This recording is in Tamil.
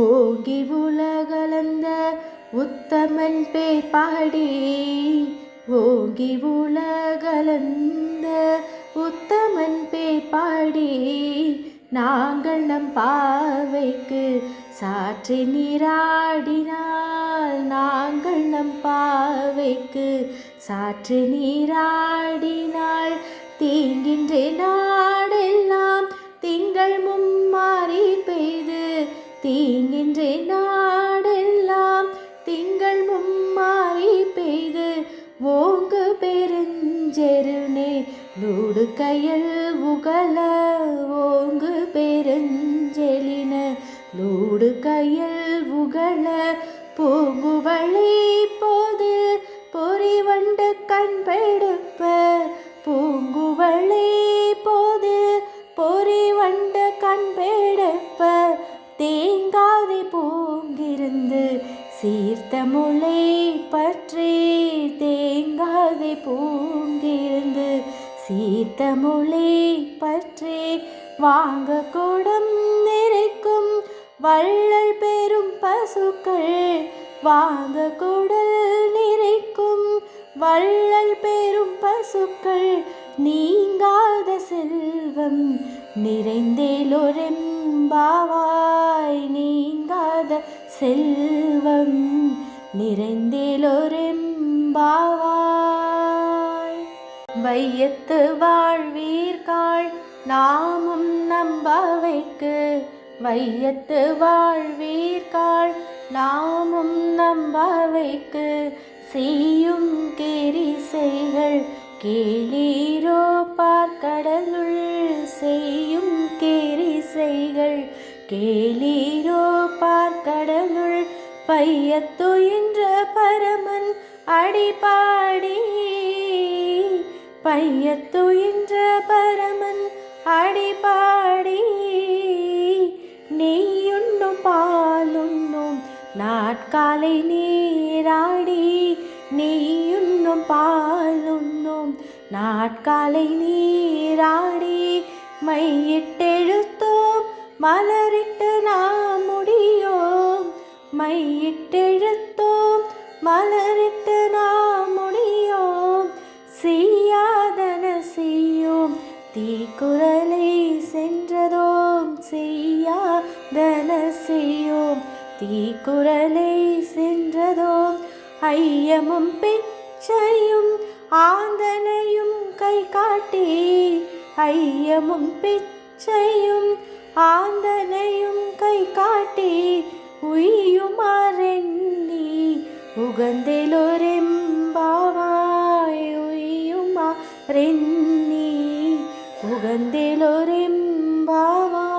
ஓங்கி உலகளந்த உத்தமன் பேர் பாடி, ஓங்கி உலகளந்த உத்தமன் பேர் பாடி, நாங்கள் நம் பாவைக்கு சாற்றி நீராடினால், நாங்கள் நம் பாவைக்கு சாற்றி நீராடினால், தீங்கின்ற நாடெல்லாம் திங்கள் மும்மாறி பெய்து, தீங்கின்ற நாடெல்லாம் திங்கள் மும்மாறி பெய்து, ஓங்கு பெருஞ்செருநே லூடு கையில் உகல, ஓங்கு பெருஞ்செலின லூடு கையில் உகல, பூங்குவளை போதில் பொறிவண்டு கண்பெடுப்ப, பூங்குவளை போதில் பொறிவண்டு கண்பெடுப்ப, தேங்காதை பூங்கிருந்து சீர்த்த முளை பற்றி, தேங்காதை பூங்கிருந்து சீர்த்த முளை பற்றி, வாங்க குடம் நிறைக்கும் வள்ளல் பெரும் பசுக்கள், வாங்க குடல் நிறைக்கும் வள்ளல் பெரும் பசுக்கள், நீங்காத செல்வம் நிறைந்தேலொரெம்பாவாய், நீங்காத செல்வம் நிறைந்தேலொரெம்பாவாய். வையத்து வாழ்வீர்காள் நாமும் நம்பாவைக்கு, வையத்து வாழ்வீர்காள் நாமும் நம்பாவைக்கு, செய்யும் கேரிசைகள் கேளீரோ பார்க்கடலுள், செய்யும் கேரிசைகள் கேளீரோ பார்க்கடலுள், பையத்துயின்ற பரமன் அடிபாடி, பையத்துயின்ற பரமன் அடிபாடி, நெய்யுண்ணும் பாலுண்ணும் நாட்காலை நீராடி, நெய்யுண்ணும் பாலுண்ணும் நாட்காலை நீராடி, மையிட்டெழுத்தோம் மலரிட்டு நாம் முடியோம், மையிட்டெழுத்தோம் மலரிட்டு நாம் முடியோம், செய்யாதன செய்யோம் தீக்குறளை சென்றதோம், செய்யாதன செய்யோம் தீக்குறளை சென்றதோம், ஐயமும் பிச்சையும் ஆந்தனையும் கை காட்டி, ஐயமும் பிச்சையும் ஆந்தனையும் கை காட்டி, உய்யுமாறெண்ணி உகந்தேலொரெம்பாவாய், உய்யுமாறெண்ணி உகந்தேலொரெம்பாவாய்.